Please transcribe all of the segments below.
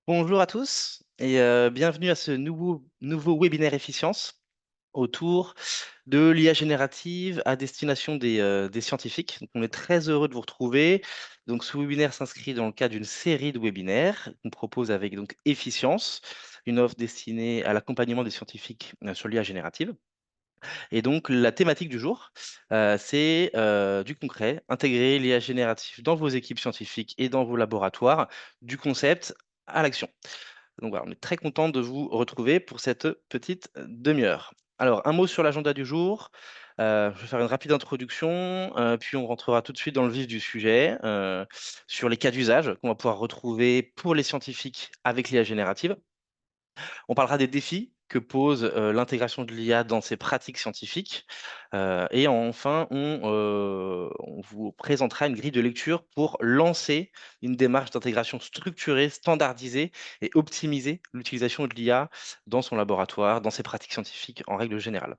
Bonjour à tous et bienvenue à ce nouveau webinaire Efficience autour de l'IA générative à destination des scientifiques. Donc, on est très heureux de vous retrouver. Donc, ce webinaire s'inscrit dans le cadre d'une série de webinaires qu'on propose avec donc Efficience, une offre destinée à l'accompagnement des scientifiques sur l'IA générative. Et donc, la thématique du jour, c'est du concret, intégrer l'IA générative dans vos équipes scientifiques et dans vos laboratoires, du concept à l'action. Donc voilà, on est très content de vous retrouver pour cette petite demi-heure. Alors, un mot sur l'agenda du jour. Je vais faire une rapide introduction, puis on rentrera tout de suite dans le vif du sujet, sur les cas d'usage qu'on va pouvoir retrouver pour les scientifiques avec l'IA générative. On parlera des défis que pose l'intégration de l'IA dans ses pratiques scientifiques. Et enfin, on vous présentera une grille de lecture pour lancer une démarche d'intégration structurée, standardisée et optimiser l'utilisation de l'IA dans son laboratoire, dans ses pratiques scientifiques en règle générale.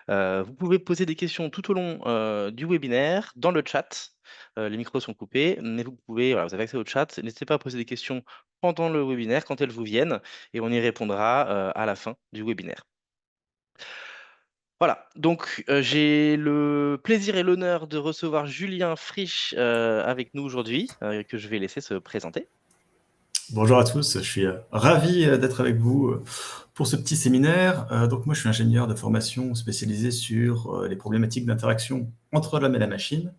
Vous pouvez poser des questions tout au long du webinaire, dans le chat. Les micros sont coupés, mais vous pouvez, voilà, vous avez accès au chat. N'hésitez pas à poser des questions pendant le webinaire, quand elles vous viennent, et on y répondra à la fin du webinaire. Voilà, donc j'ai le plaisir et l'honneur de recevoir Julien Frisch avec nous aujourd'hui, que je vais laisser se présenter. Bonjour à tous, je suis ravi d'être avec vous pour ce petit séminaire. Donc moi, je suis ingénieur de formation spécialisé sur les problématiques d'interaction entre l'homme et la machine.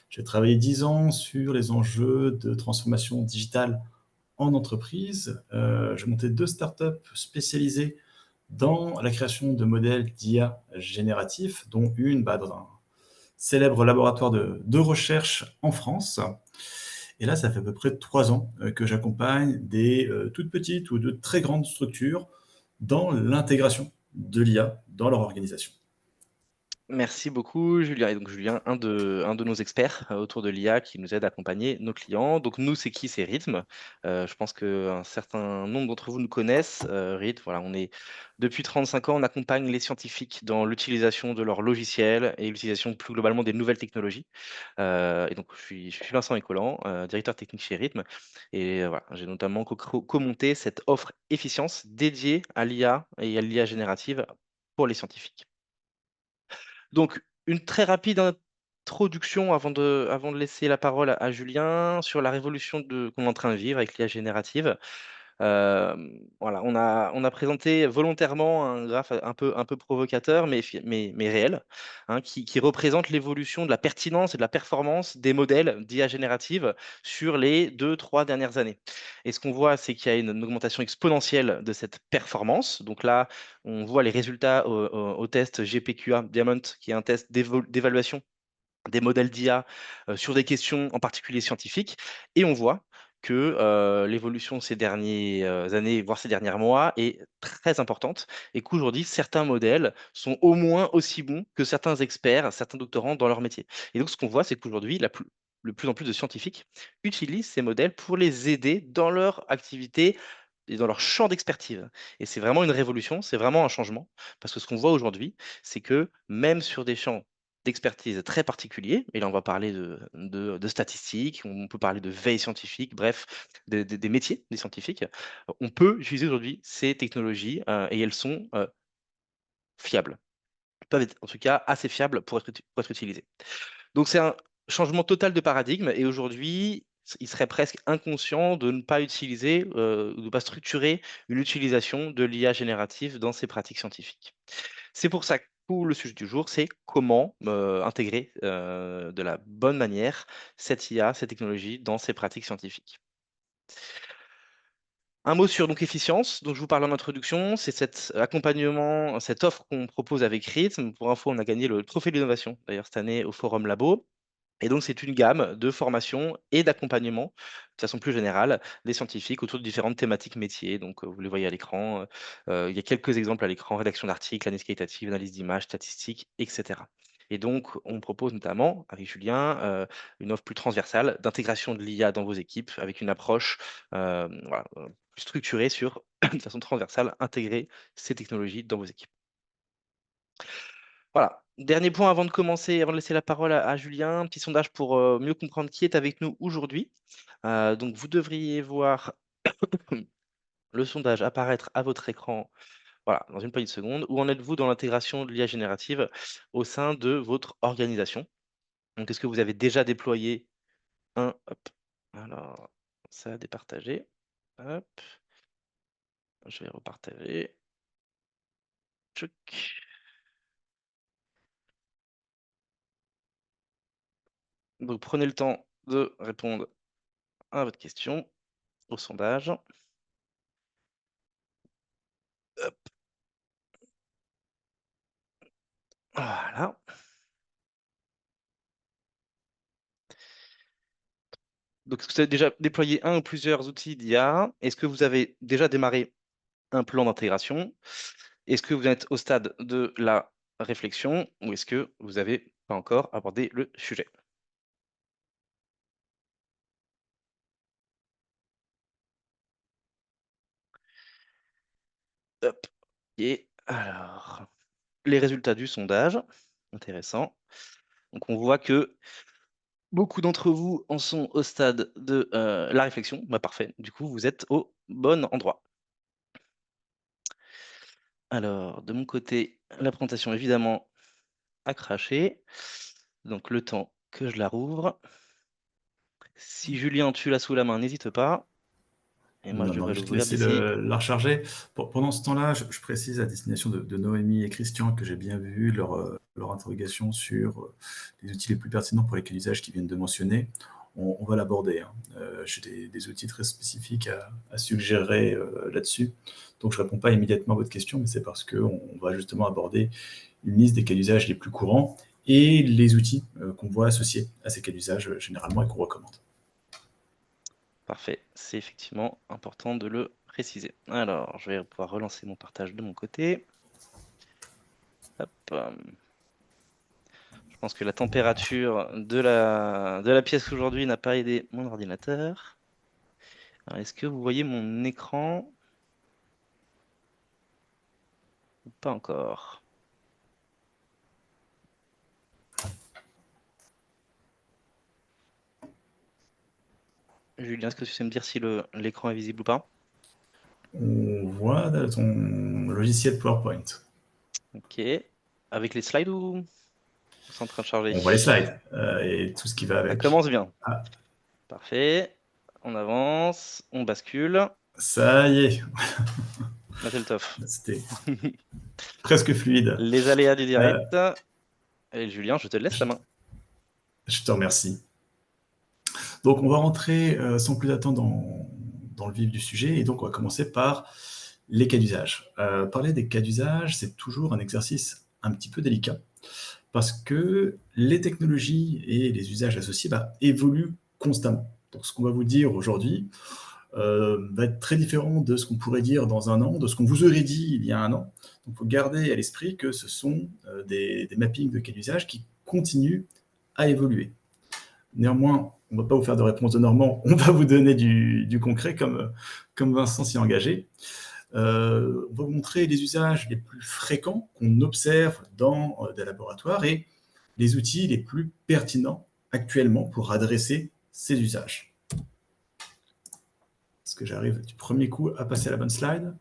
J'ai travaillé 10 ans sur les enjeux de transformation digitale en entreprise. J'ai monté 2 startups spécialisées dans la création de modèles d'IA génératifs, dont une dans un célèbre laboratoire de recherche en France. Et là, ça fait à peu près 3 ans que j'accompagne des toutes petites ou de très grandes structures dans l'intégration de l'IA dans leur organisation. Merci beaucoup, Julien. Et donc, Julien, un de nos experts autour de l'IA qui nous aide à accompagner nos clients. Donc, nous, c'est qui? C'est Rhythm. Je pense qu'un certain nombre d'entre vous nous connaissent. Rhythm, voilà, depuis 35 ans, on accompagne les scientifiques dans l'utilisation de leurs logiciels et l'utilisation plus globalement des nouvelles technologies. Et donc, je suis Vincent Écolan, directeur technique chez Rhythm. Et voilà, j'ai notamment co-monté cette offre efficience dédiée à l'IA et à l'IA générative pour les scientifiques. Donc, une très rapide introduction avant de laisser la parole à Julien sur la révolution qu'on est en train de vivre avec l'IA générative. Voilà, on a présenté volontairement un graphe un peu provocateur, mais réel, hein, qui représente l'évolution de la pertinence et de la performance des modèles d'IA générative sur les 2, 3 dernières années. Et ce qu'on voit, c'est qu'il y a une augmentation exponentielle de cette performance. Donc là, on voit les résultats au test GPQA Diamond, qui est un test d'évaluation des modèles d'IA sur des questions en particulier scientifiques. Et on voit que l'évolution ces dernières années, voire ces derniers mois, est très importante et qu'aujourd'hui, certains modèles sont au moins aussi bons que certains experts, certains doctorants dans leur métier. Et donc, ce qu'on voit, c'est qu'aujourd'hui, le plus en plus de scientifiques utilisent ces modèles pour les aider dans leur activité et dans leur champ d'expertise. Et c'est vraiment une révolution, c'est vraiment un changement, parce que ce qu'on voit aujourd'hui, c'est que même sur des champs d'expertise très particuliers, et là on va parler de statistiques, on peut parler de veille scientifique, bref, des métiers des scientifiques, on peut utiliser aujourd'hui ces technologies et elles sont fiables. Elles peuvent être en tout cas assez fiables pour être utilisées. Donc c'est un changement total de paradigme et aujourd'hui, il serait presque inconscient de ne pas utiliser, de ne pas structurer une utilisation de l'IA générative dans ses pratiques scientifiques. C'est pour ça que le sujet du jour, c'est comment intégrer de la bonne manière cette IA, cette technologie dans ses pratiques scientifiques. Un mot sur donc efficience, dont je vous parle en introduction, c'est cet accompagnement, cette offre qu'on propose avec Rhythm. Pour info, on a gagné le trophée de l'innovation d'ailleurs cette année au Forum Labo. Et donc, c'est une gamme de formation et d'accompagnement, de façon plus générale, des scientifiques autour de différentes thématiques métiers. Donc, vous les voyez à l'écran. Il y a quelques exemples à l'écran, rédaction d'articles, analyse qualitative, analyse d'images, statistiques, etc. Et donc, on propose notamment, avec Julien, une offre plus transversale d'intégration de l'IA dans vos équipes, avec une approche voilà, plus structurée sur, de façon transversale, intégrer ces technologies dans vos équipes. Voilà. Dernier point avant de commencer, avant de laisser la parole à Julien, un petit sondage pour mieux comprendre qui est avec nous aujourd'hui. Donc, vous devriez voir le sondage apparaître à votre écran, voilà, dans une poignée de secondes. Où en êtes-vous dans l'intégration de l'IA générative au sein de votre organisation? Donc, est-ce que vous avez déjà déployé hop, alors ça a départagé, hop, je vais repartager. Tchouc. Donc, prenez le temps de répondre à votre question, au sondage. Hop. Voilà. Donc, est-ce que vous avez déjà déployé un ou plusieurs outils d'IA? Est-ce que vous avez déjà démarré un plan d'intégration? Est-ce que vous êtes au stade de la réflexion ou est-ce que vous n'avez pas encore abordé le sujet? Hop. Et alors, les résultats du sondage, intéressant. Donc, on voit que beaucoup d'entre vous en sont au stade de la réflexion. Bah, parfait. Du coup, vous êtes au bon endroit. Alors, de mon côté, la présentation évidemment a craché. Donc, le temps que je la rouvre. Si Julien, tu l'as sous la main, n'hésite pas. Et moi, Non, je non, vais je vais te l'ouvrir laisser d'ici. la recharger. Pendant ce temps-là, je précise à destination de Noémie et Christian que j'ai bien vu leur interrogation sur les outils les plus pertinents pour les cas d'usage qu'ils viennent de mentionner. On va l'aborder, hein. J'ai des outils très spécifiques à suggérer là-dessus. Donc, je ne réponds pas immédiatement à votre question, mais c'est parce qu'on va justement aborder une liste des cas d'usage les plus courants et les outils qu'on voit associés à ces cas d'usage généralement et qu'on recommande. Parfait, c'est effectivement important de le préciser. Alors, je vais pouvoir relancer mon partage de mon côté. Hop. Je pense que la température de la pièce aujourd'hui n'a pas aidé mon ordinateur. Alors, est-ce que vous voyez mon écran? Ou pas encore? Julien, est-ce que tu sais me dire si l'écran est visible ou pas? On voit ton logiciel PowerPoint. Ok. Avec les slides ou c'est en train de charger? On voit les slides et tout ce qui va Ça avec. commence bien. Ah, Parfait. On avance, on bascule. ça y est, Là, c'est le tof. c'était presque fluide. Les aléas du Euh, direct. Et Julien, je te laisse la main. je te remercie. Donc, on va rentrer sans plus attendre dans le vif du sujet et donc on va commencer par les cas d'usage. Parler des cas d'usage, c'est toujours un exercice un petit peu délicat parce que les technologies et les usages associés évoluent constamment. Donc, ce qu'on va vous dire aujourd'hui va être très différent de ce qu'on pourrait dire dans un an, de ce qu'on vous aurait dit il y a un an. Donc, il faut garder à l'esprit que ce sont des mappings de cas d'usage qui continuent à évoluer. Néanmoins, on ne va pas vous faire de réponse de Normand, on va vous donner du concret comme Vincent s'y est engagé. On va vous montrer les usages les plus fréquents qu'on observe dans des laboratoires et les outils les plus pertinents actuellement pour adresser ces usages. Est-ce que j'arrive du premier coup à passer à la bonne slide?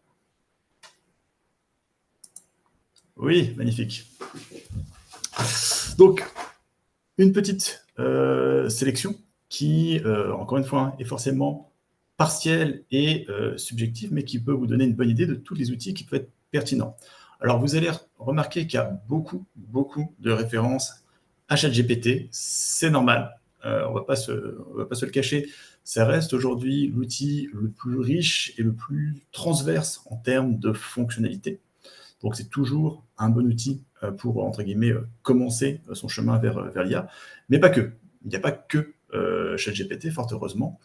Oui, magnifique. Donc, une petite sélection qui, encore une fois, est forcément partielle et subjective, mais qui peut vous donner une bonne idée de tous les outils qui peuvent être pertinents. Alors, vous allez remarquer qu'il y a beaucoup de références à ChatGPT. C'est normal. On ne va pas se le cacher. Ça reste aujourd'hui l'outil le plus riche et le plus transverse en termes de fonctionnalités. Donc, c'est toujours un bon outil pour, entre guillemets, commencer son chemin vers l'IA. Mais pas que. Il n'y a pas que ChatGPT, fort heureusement.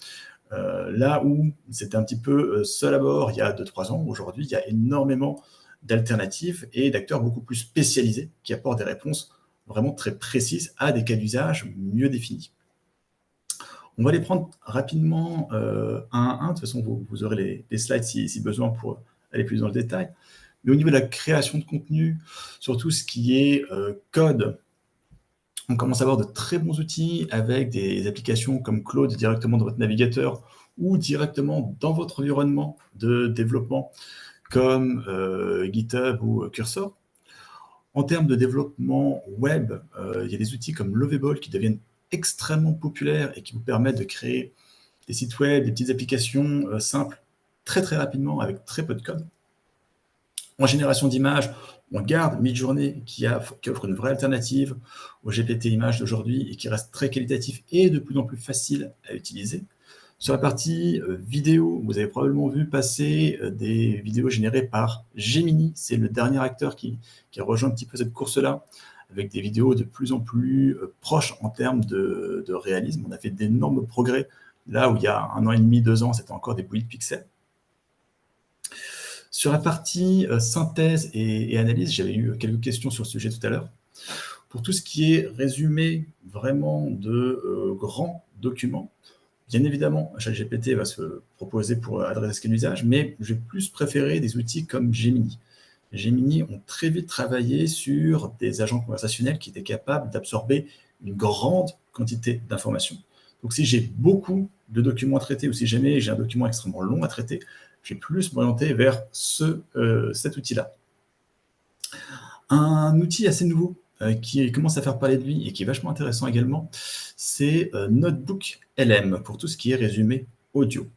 Là où c'était un petit peu seul à bord il y a 2-3 ans, aujourd'hui, il y a énormément d'alternatives et d'acteurs beaucoup plus spécialisés qui apportent des réponses vraiment très précises à des cas d'usage mieux définis. On va les prendre rapidement un à un. De toute façon, vous aurez les slides si besoin pour aller plus dans le détail. Mais au niveau de la création de contenu, surtout ce qui est code, on commence à avoir de très bons outils avec des applications comme Claude directement dans votre navigateur ou directement dans votre environnement de développement comme GitHub ou Cursor. En termes de développement web, il y a des outils comme Lovable qui deviennent extrêmement populaires et qui vous permettent de créer des sites web, des petites applications simples très très rapidement avec très peu de code. En génération d'images, on garde Midjourney qui offre une vraie alternative au GPT images d'aujourd'hui et qui reste très qualitatif et de plus en plus facile à utiliser. Sur la partie vidéo, vous avez probablement vu passer des vidéos générées par Gemini. C'est le dernier acteur qui a rejoint un petit peu cette course-là, avec des vidéos de plus en plus proches en termes de réalisme. On a fait d'énormes progrès. Là où il y a 1 an et demi, 2 ans, c'était encore des bouillies de pixels. Sur la partie synthèse et analyse, j'avais eu quelques questions sur ce sujet tout à l'heure. Pour tout ce qui est résumé vraiment de grands documents, bien évidemment, ChatGPT va se proposer pour adresser ce cas d'usage, mais je vais plus préférer des outils comme Gemini. Gemini ont très vite travaillé sur des agents conversationnels qui étaient capables d'absorber une grande quantité d'informations. Donc si j'ai beaucoup de documents à traiter ou si jamais j'ai un document extrêmement long à traiter, je vais plus m'orienter vers cet outil-là. Un outil assez nouveau qui commence à faire parler de lui et qui est vachement intéressant également, c'est Notebook LM pour tout ce qui est résumé audio.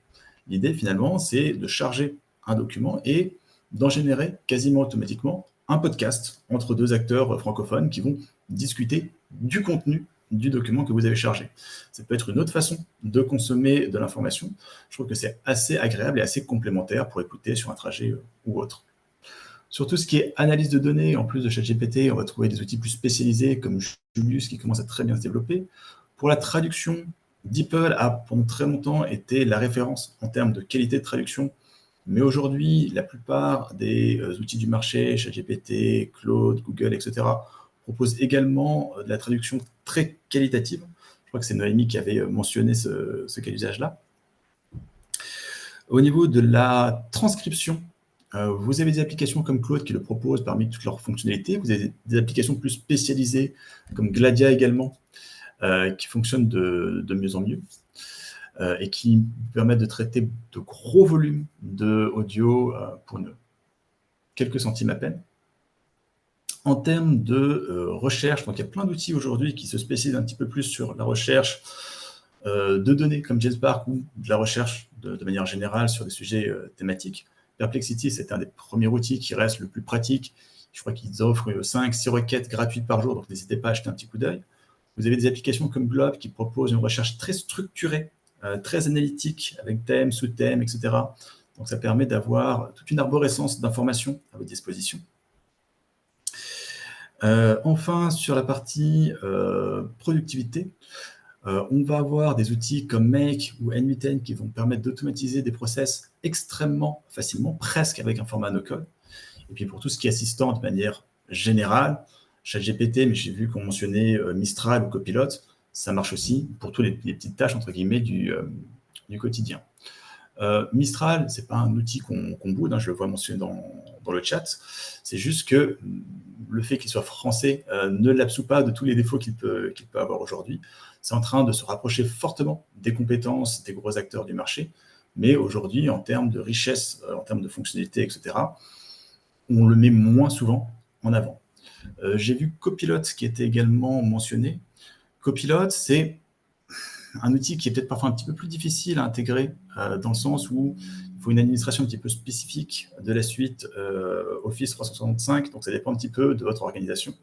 L'idée finalement, c'est de charger un document et d'en générer quasiment automatiquement un podcast entre deux acteurs francophones qui vont discuter du contenu du document que vous avez chargé. Ça peut être une autre façon de consommer de l'information. Je trouve que c'est assez agréable et assez complémentaire pour écouter sur un trajet ou autre. Sur tout ce qui est analyse de données, en plus de ChatGPT, on va trouver des outils plus spécialisés comme Julius qui commence à très bien se développer. Pour la traduction, DeepL a pendant très longtemps été la référence en termes de qualité de traduction. Mais aujourd'hui, la plupart des outils du marché, ChatGPT, Claude, Google, etc., proposent également de la traduction très qualitative. Je crois que c'est Noémie qui avait mentionné ce cas d'usage-là. Au niveau de la transcription, vous avez des applications comme Claude qui le proposent parmi toutes leurs fonctionnalités. Vous avez des applications plus spécialisées comme Gladia également, qui fonctionnent de mieux en mieux et qui permettent de traiter de gros volumes d'audio pour quelques centimes à peine. En termes de recherche, donc il y a plein d'outils aujourd'hui qui se spécialisent un petit peu plus sur la recherche de données comme JetSpark ou de la recherche de manière générale sur des sujets thématiques. Perplexity, c'est un des premiers outils qui reste le plus pratique. Je crois qu'ils offrent 5-6 requêtes gratuites par jour, donc n'hésitez pas à jeter un petit coup d'œil. Vous avez des applications comme Glob qui proposent une recherche très structurée, très analytique, avec thème, sous-thème, etc. Donc ça permet d'avoir toute une arborescence d'informations à votre disposition. Enfin, sur la partie productivité, on va avoir des outils comme Make ou N8N qui vont permettre d'automatiser des process extrêmement facilement, presque avec un format no-code. Et puis pour tout ce qui est assistant de manière générale, ChatGPT, mais j'ai vu qu'on mentionnait Mistral ou Copilot, ça marche aussi pour toutes les petites tâches entre guillemets du quotidien. Mistral, c'est pas un outil qu'on boude, hein, je le vois mentionné dans le chat. C'est juste que le fait qu'il soit français ne l'absout pas de tous les défauts qu'il peut avoir aujourd'hui. C'est en train de se rapprocher fortement des compétences des gros acteurs du marché, mais aujourd'hui, en termes de richesse, en termes de fonctionnalité, etc., on le met moins souvent en avant. J'ai vu Copilot qui était également mentionné. Copilot, c'est un outil qui est peut-être parfois un petit peu plus difficile à intégrer dans le sens où il faut une administration un petit peu spécifique de la suite Office 365, donc ça dépend un petit peu de votre organisation.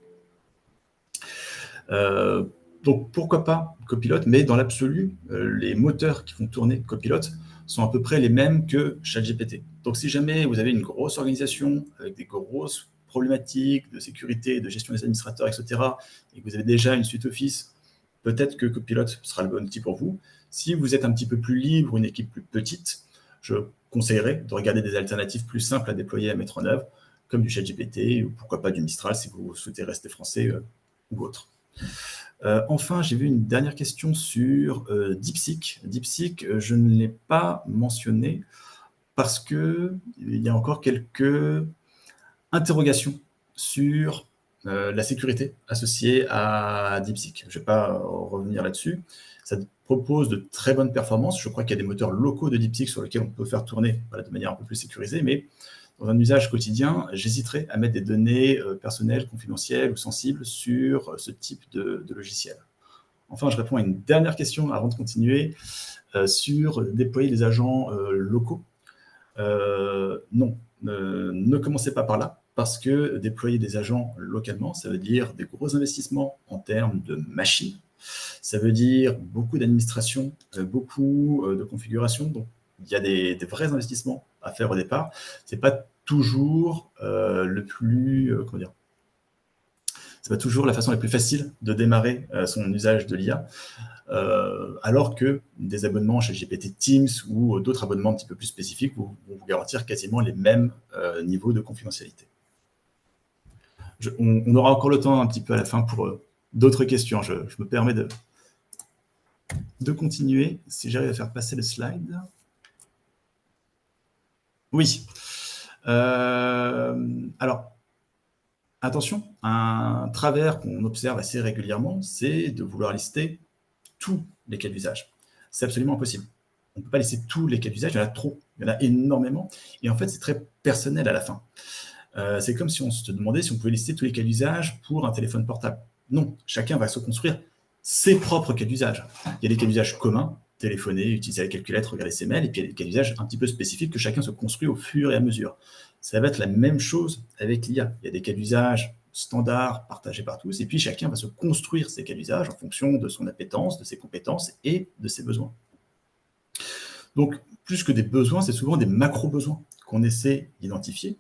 Donc pourquoi pas Copilot, mais dans l'absolu, les moteurs qui font tourner Copilot sont à peu près les mêmes que ChatGPT. Donc si jamais vous avez une grosse organisation avec des grosses problématiques de sécurité, de gestion des administrateurs, etc., et que vous avez déjà une suite Office, peut-être que Copilot sera le bon outil pour vous. Si vous êtes un petit peu plus libre, une équipe plus petite, je conseillerais de regarder des alternatives plus simples à déployer, à mettre en œuvre, comme du ChatGPT ou pourquoi pas du Mistral si vous souhaitez rester français ou autre. Enfin, j'ai vu une dernière question sur DeepSeek. DeepSeek, je ne l'ai pas mentionné parce qu'il y a encore quelques interrogations sur la sécurité associée à DeepSeek. Je ne vais pas revenir là-dessus. Ça propose de très bonnes performances. Je crois qu'il y a des moteurs locaux de DeepSeek sur lesquels on peut faire tourner de manière un peu plus sécurisée, mais dans un usage quotidien, j'hésiterais à mettre des données personnelles, confidentielles ou sensibles sur ce type de logiciel. Enfin, je réponds à une dernière question avant de continuer sur déployer des agents locaux. Non, ne commencez pas par là, parce que déployer des agents localement, ça veut dire des gros investissements en termes de machines, ça veut dire beaucoup d'administration, beaucoup de configuration. Donc, il y a des vrais investissements à faire au départ. Ce n'est pas toujours le plus, comment dire, c'est pas toujours la façon la plus facile de démarrer son usage de l'IA, alors que des abonnements chez GPT Teams ou d'autres abonnements un petit peu plus spécifiques vont vous garantir quasiment les mêmes niveaux de confidentialité. On aura encore le temps un petit peu à la fin pour d'autres questions. Je me permets de continuer, si j'arrive à faire passer le slide. Oui. Alors, attention, un travers qu'on observe assez régulièrement, c'est de vouloir lister tous les cas d'usage. C'est absolument impossible. On ne peut pas lister tous les cas d'usage, il y en a trop, il y en a énormément, et en fait, c'est très personnel à la fin. C'est comme si on se demandait si on pouvait lister tous les cas d'usage pour un téléphone portable. Non, chacun va se construire ses propres cas d'usage. Il y a des cas d'usage communs, téléphoner, utiliser la calculette, regarder ses mails, et puis il y a des cas d'usage un petit peu spécifiques que chacun se construit au fur et à mesure. Ça va être la même chose avec l'IA. Il y a des cas d'usage standards partagés par tous, et puis chacun va se construire ses cas d'usage en fonction de son appétence, de ses compétences et de ses besoins. Donc, plus que des besoins, c'est souvent des macro-besoins qu'on essaie d'identifier.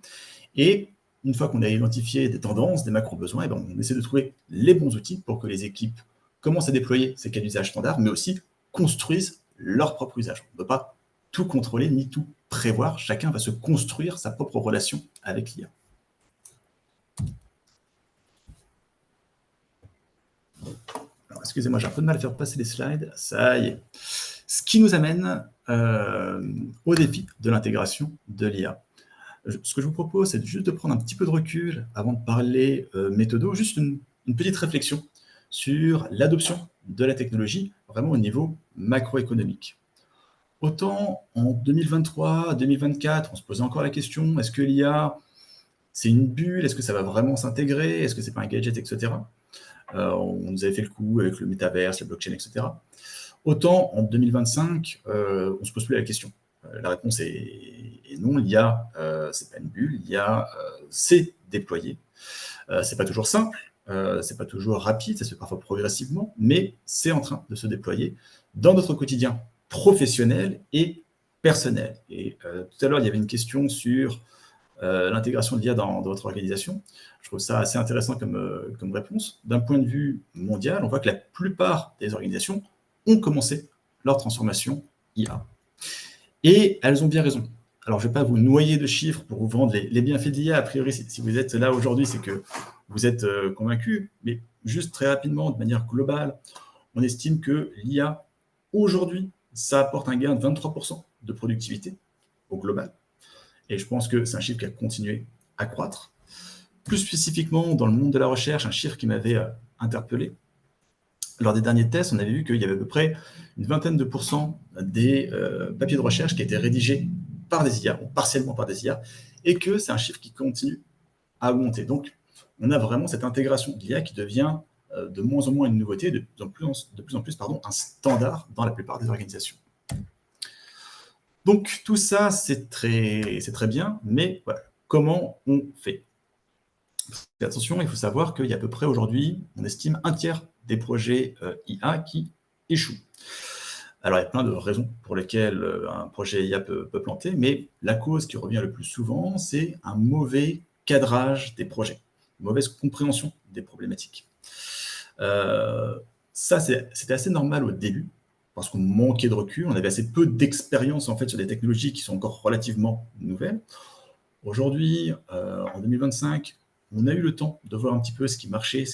Et une fois qu'on a identifié des tendances, des macro-besoins, on essaie de trouver les bons outils pour que les équipes commencent à déployer ces cas d'usage standards, mais aussi construisent leur propre usage. On ne peut pas tout contrôler ni tout prévoir. Chacun va se construire sa propre relation avec l'IA. Alors, excusez-moi, j'ai un peu de mal à faire passer les slides. Ça y est. Ce qui nous amène au défi de l'intégration de l'IA. Ce que je vous propose, c'est juste de prendre un petit peu de recul avant de parler méthodo, juste une petite réflexion sur l'adoption de la technologie, vraiment au niveau macroéconomique. Autant en 2023, 2024, on se posait encore la question, est-ce que l'IA, c'est une bulle, est-ce que ça va vraiment s'intégrer, est-ce que c'est pas un gadget, etc. On nous avait fait le coup avec le métaverse, la blockchain, etc. Autant en 2025, on ne se pose plus la question. La réponse est non, l'IA, c'est pas une bulle, l'IA, c'est déployé. C'est pas toujours simple, c'est pas toujours rapide, ça se fait parfois progressivement, mais c'est en train de se déployer dans notre quotidien professionnel et personnel. Et tout à l'heure, il y avait une question sur l'intégration de l'IA dans votre organisation. Je trouve ça assez intéressant comme réponse. D'un point de vue mondial, on voit que la plupart des organisations ont commencé leur transformation IA. Et elles ont bien raison. Alors, je ne vais pas vous noyer de chiffres pour vous vendre les bienfaits de l'IA. A priori, si vous êtes là aujourd'hui, c'est que vous êtes convaincus. Mais juste très rapidement, de manière globale, on estime que l'IA, aujourd'hui, ça apporte un gain de 23% de productivité au global. Et je pense que c'est un chiffre qui a continué à croître. Plus spécifiquement, dans le monde de la recherche, un chiffre qui m'avait interpellé. Lors des derniers tests, on avait vu qu'il y avait à peu près une vingtaine de pourcents des papiers de recherche qui étaient rédigés par des IA, ou partiellement par des IA, et que c'est un chiffre qui continue à augmenter. Donc, on a vraiment cette intégration de l'IA qui devient de moins en moins une nouveauté, de plus en plus un standard dans la plupart des organisations. Donc, tout ça, c'est très bien, mais voilà, comment on fait? Attention, il faut savoir qu'il y a à peu près aujourd'hui, on estime un tiers des projets IA qui échouent. Alors, il y a plein de raisons pour lesquelles un projet IA peut planter, mais la cause qui revient le plus souvent, c'est un mauvais cadrage des projets, une mauvaise compréhension des problématiques. Ça, c'était assez normal au début, parce qu'on manquait de recul, on avait assez peu d'expérience en fait sur des technologies qui sont encore relativement nouvelles. Aujourd'hui, en 2025, on a eu le temps de voir un petit peu ce qui marchait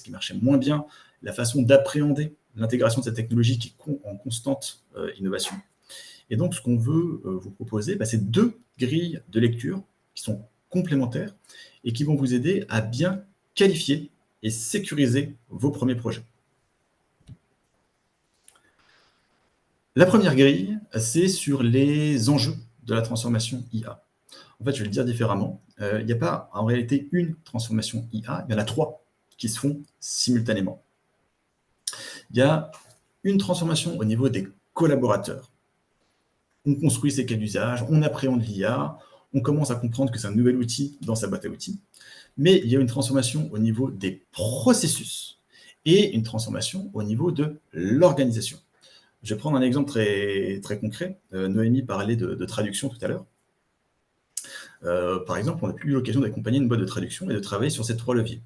moins bien, la façon d'appréhender l'intégration de cette technologie qui est en constante innovation. Et donc, ce qu'on veut vous proposer, c'est deux grilles de lecture qui sont complémentaires et qui vont vous aider à bien qualifier et sécuriser vos premiers projets. La première grille, c'est sur les enjeux de la transformation IA. En fait, je vais le dire différemment. Il n'y a pas en réalité une transformation IA, il y en a trois qui se font simultanément. Il y a une transformation au niveau des collaborateurs. On construit ses cas d'usage, on appréhende l'IA, on commence à comprendre que c'est un nouvel outil dans sa boîte à outils. Mais il y a une transformation au niveau des processus et une transformation au niveau de l'organisation. Je vais prendre un exemple très, très concret. Noémie parlait de traduction tout à l'heure. Par exemple, on a eu l'occasion d'accompagner une boîte de traduction et de travailler sur ces trois leviers.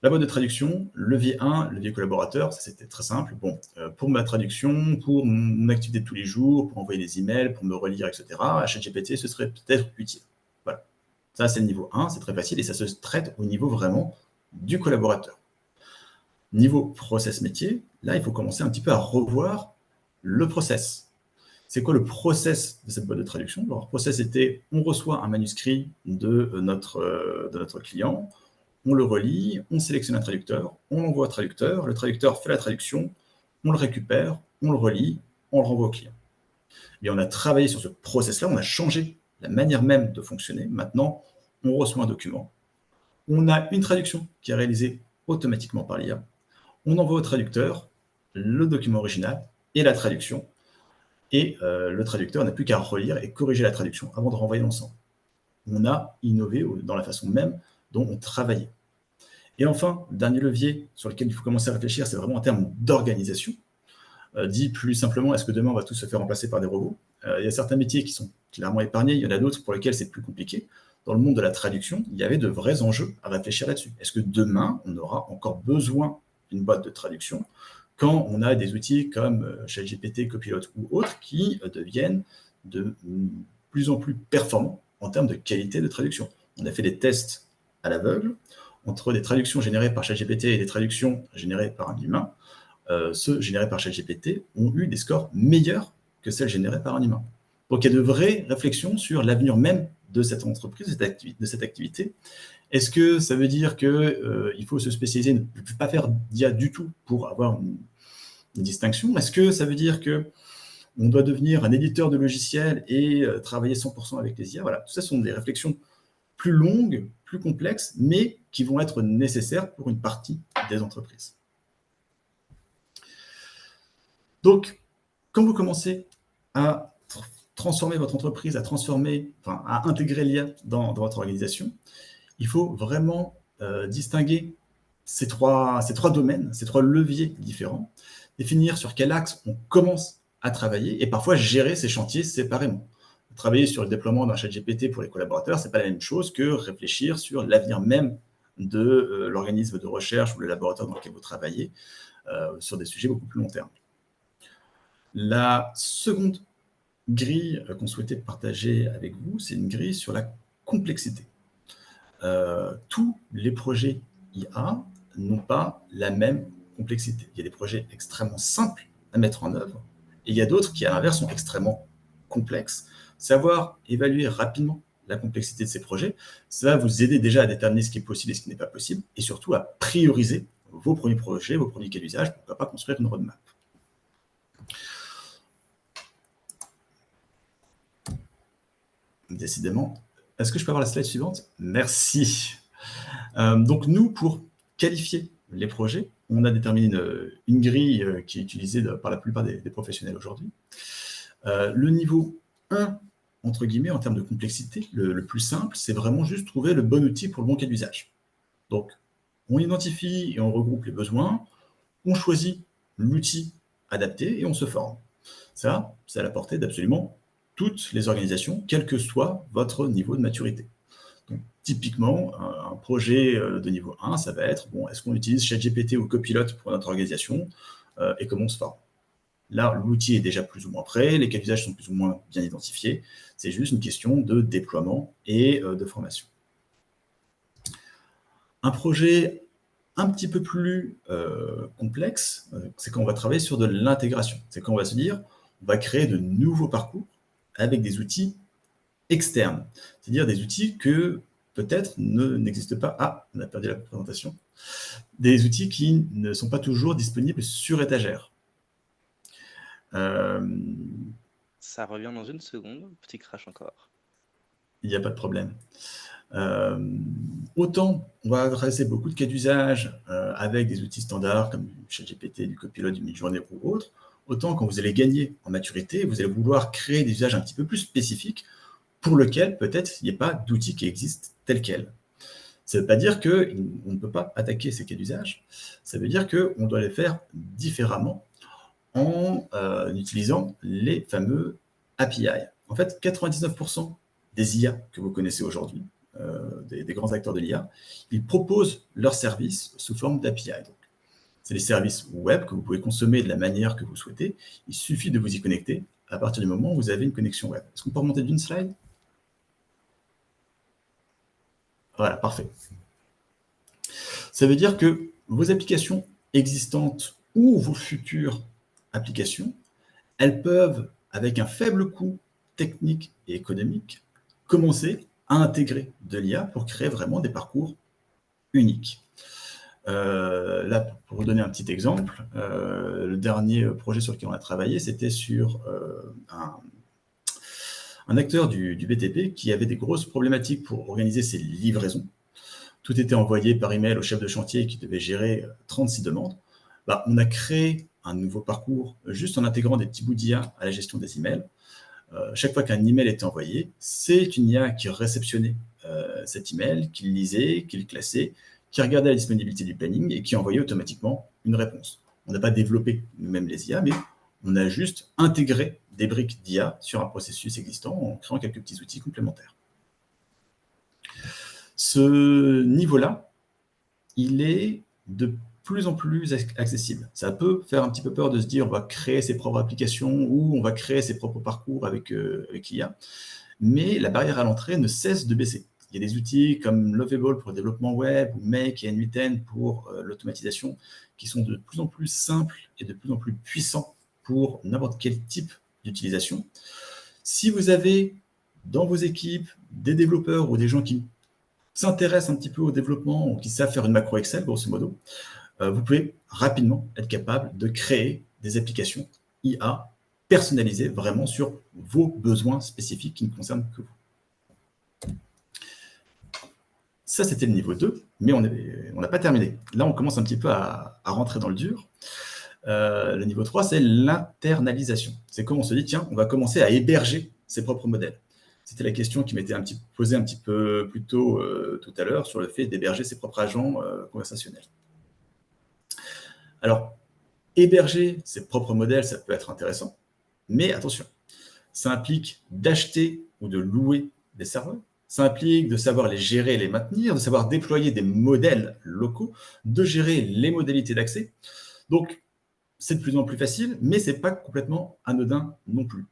La boîte de traduction, levier 1, levier collaborateur, ça c'était très simple. Bon, pour ma traduction, pour mon activité de tous les jours, pour envoyer des emails, pour me relire, etc., ChatGPT, ce serait peut-être utile. Voilà. Ça, c'est le niveau 1, c'est très facile et ça se traite au niveau vraiment du collaborateur. Niveau process métier, là, il faut commencer un petit peu à revoir le process. C'est quoi le process de cette boîte de traduction? Alors, le process était, on reçoit un manuscrit de notre client, on le relit, on sélectionne un traducteur, on l'envoie au traducteur, le traducteur fait la traduction, on le récupère, on le relit, on le renvoie au client. Et on a travaillé sur ce process-là, on a changé la manière même de fonctionner. Maintenant, on reçoit un document, on a une traduction qui est réalisée automatiquement par l'IA, on envoie au traducteur le document original et la traduction, et le traducteur n'a plus qu'à relire et corriger la traduction avant de renvoyer l'ensemble. On a innové dans la façon même dont on travaillait. Et enfin, le dernier levier sur lequel il faut commencer à réfléchir, c'est vraiment en termes d'organisation. Dit plus simplement, est-ce que demain on va tous se faire remplacer par des robots? Il y a certains métiers qui sont clairement épargnés, il y en a d'autres pour lesquels c'est plus compliqué. Dans le monde de la traduction, il y avait de vrais enjeux à réfléchir là-dessus. Est-ce que demain, on aura encore besoin d'une boîte de traduction quand on a des outils comme ChatGPT, Copilot ou autres qui deviennent de plus en plus performants en termes de qualité de traduction? On a fait des tests à l'aveugle entre des traductions générées par ChatGPT et des traductions générées par un humain. Ceux générés par ChatGPT ont eu des scores meilleurs que celles générées par un humain. Donc il y a de vraies réflexions sur l'avenir même de cette entreprise, de cette activité. Est-ce que ça veut dire qu'il faut se spécialiser, ne pas faire d'IA du tout pour avoir une distinction? Est-ce que ça veut dire qu'on doit devenir un éditeur de logiciels et travailler 100% avec les IA? Voilà, tout ça sont des réflexions plus longues, plus complexes, mais qui vont être nécessaires pour une partie des entreprises. Donc, quand vous commencez à transformer votre entreprise, à intégrer l'IA dans votre organisation, il faut vraiment distinguer ces trois domaines, ces trois leviers différents, définir sur quel axe on commence à travailler et parfois gérer ces chantiers séparément. Travailler sur le déploiement d'un ChatGPT pour les collaborateurs, ce n'est pas la même chose que réfléchir sur l'avenir même de l'organisme de recherche ou le laboratoire dans lequel vous travaillez sur des sujets beaucoup plus long terme. La seconde grille qu'on souhaitait partager avec vous, c'est une grille sur la complexité. Tous les projets IA n'ont pas la même complexité. Il y a des projets extrêmement simples à mettre en œuvre et il y a d'autres qui, à l'inverse, sont extrêmement complexes. Savoir évaluer rapidement la complexité de ces projets, ça va vous aider déjà à déterminer ce qui est possible et ce qui n'est pas possible et surtout à prioriser vos premiers projets, vos premiers cas d'usage, pourquoi pas construire une roadmap. Décidément. Est-ce que je peux avoir la slide suivante? Merci. Donc nous, pour qualifier les projets, on a déterminé une grille qui est utilisée par la plupart des professionnels aujourd'hui. Le niveau 1, entre guillemets, en termes de complexité, le plus simple, c'est vraiment juste trouver le bon outil pour le bon cas d'usage. Donc, on identifie et on regroupe les besoins, on choisit l'outil adapté et on se forme. Ça, c'est à la portée d'absolument toutes les organisations, quel que soit votre niveau de maturité. Donc, typiquement, un projet de niveau 1, ça va être, bon, est-ce qu'on utilise ChatGPT ou Copilot pour notre organisation et comment on se forme? Là, l'outil est déjà plus ou moins prêt, les cas d'usage sont plus ou moins bien identifiés. C'est juste une question de déploiement et de formation. Un projet un petit peu plus complexe, c'est quand on va travailler sur de l'intégration. C'est quand on va se dire, on va créer de nouveaux parcours avec des outils externes, c'est-à-dire des outils que peut-être n'existent pas. Ah, on a perdu la présentation. Des outils qui ne sont pas toujours disponibles sur étagère. Euh, Ça revient dans une seconde. Petit crash encore. Il n'y a pas de problème. Euh, Autant on va adresser beaucoup de cas d'usage avec des outils standards comme du ChatGPT, du Copilot, du Midjourney ou autre, autant quand vous allez gagner en maturité, vous allez vouloir créer des usages un petit peu plus spécifiques pour lesquels peut-être il n'y a pas d'outils qui existent tels quels. Ça ne veut pas dire qu'on ne peut pas attaquer ces cas d'usage, ça veut dire qu'on doit les faire différemment en utilisant les fameux API. En fait, 99% des IA que vous connaissez aujourd'hui, des grands acteurs de l'IA, ils proposent leurs services sous forme d'API. C'est des services web que vous pouvez consommer de la manière que vous souhaitez. Il suffit de vous y connecter à partir du moment où vous avez une connexion web. Est-ce qu'on peut remonter d'une slide? Voilà, parfait. Ça veut dire que vos applications existantes ou vos futures applications, elles peuvent, avec un faible coût technique et économique, commencer à intégrer de l'IA pour créer vraiment des parcours uniques. Là, pour vous donner un petit exemple, le dernier projet sur lequel on a travaillé, c'était sur un acteur du BTP qui avait des grosses problématiques pour organiser ses livraisons. Tout était envoyé par email au chef de chantier qui devait gérer 36 demandes. Bah, on a créé un nouveau parcours juste en intégrant des petits bouts d'IA à la gestion des emails. Chaque fois qu'un email était envoyé, c'est une IA qui réceptionnait cet email, qui le lisait, qui le classait, qui regardait la disponibilité du planning et qui envoyait automatiquement une réponse. On n'a pas développé nous-mêmes les IA, mais on a juste intégré des briques d'IA sur un processus existant en créant quelques petits outils complémentaires. Ce niveau-là, il est de plus en plus accessible. Ça peut faire un petit peu peur de se dire on va créer ses propres applications ou on va créer ses propres parcours avec l'IA, mais la barrière à l'entrée ne cesse de baisser. Il y a des outils comme Lovable pour le développement web ou Make et N8N pour l'automatisation qui sont de plus en plus simples et de plus en plus puissants pour n'importe quel type d'utilisation. Si vous avez dans vos équipes des développeurs ou des gens qui s'intéressent un petit peu au développement ou qui savent faire une macro Excel, grosso modo, vous pouvez rapidement être capable de créer des applications IA personnalisées vraiment sur vos besoins spécifiques qui ne concernent que vous. Ça, c'était le niveau 2, mais on n'a pas terminé. Là, on commence un petit peu à rentrer dans le dur. Le niveau 3, c'est l'internalisation. C'est comme on se dit, tiens, on va commencer à héberger ses propres modèles. C'était la question qui m'était posée un petit peu plus tôt tout à l'heure sur le fait d'héberger ses propres agents conversationnels. Alors, héberger ses propres modèles, ça peut être intéressant, mais attention, ça implique d'acheter ou de louer des serveurs, ça implique de savoir les gérer et les maintenir, de savoir déployer des modèles locaux, de gérer les modalités d'accès. Donc, c'est de plus en plus facile, mais ce n'est pas complètement anodin non plus.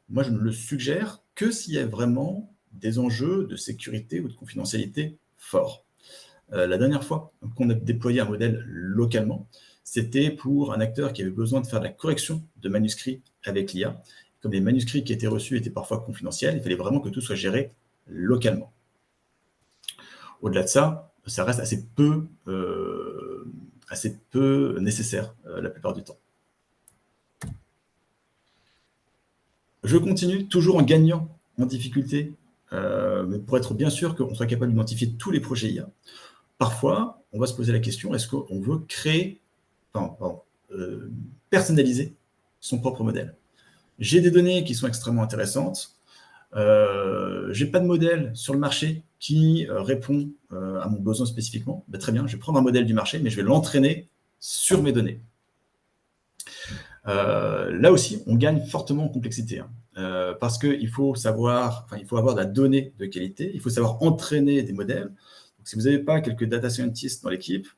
Moi, je ne le suggère que s'il y a vraiment des enjeux de sécurité ou de confidentialité forts. La dernière fois qu'on a déployé un modèle localement, c'était pour un acteur qui avait besoin de faire de la correction de manuscrits avec l'IA. Comme les manuscrits qui étaient reçus étaient parfois confidentiels, il fallait vraiment que tout soit géré localement. Au-delà de ça, ça reste assez peu nécessaire la plupart du temps. Je continue toujours en gagnant en difficulté, mais pour être bien sûr qu'on soit capable d'identifier tous les projets IA. Parfois, on va se poser la question, est-ce qu'on veut personnaliser son propre modèle? J'ai des données qui sont extrêmement intéressantes. J'ai pas de modèle sur le marché qui répond à mon besoin spécifiquement. Ben, très bien, je vais prendre un modèle du marché, mais je vais l'entraîner sur mes données. Là aussi, on gagne fortement en complexité, hein, parce qu'il faut il faut avoir de la donnée de qualité, il faut savoir entraîner des modèles. Donc, si vous n'avez pas quelques data scientists dans l'équipe,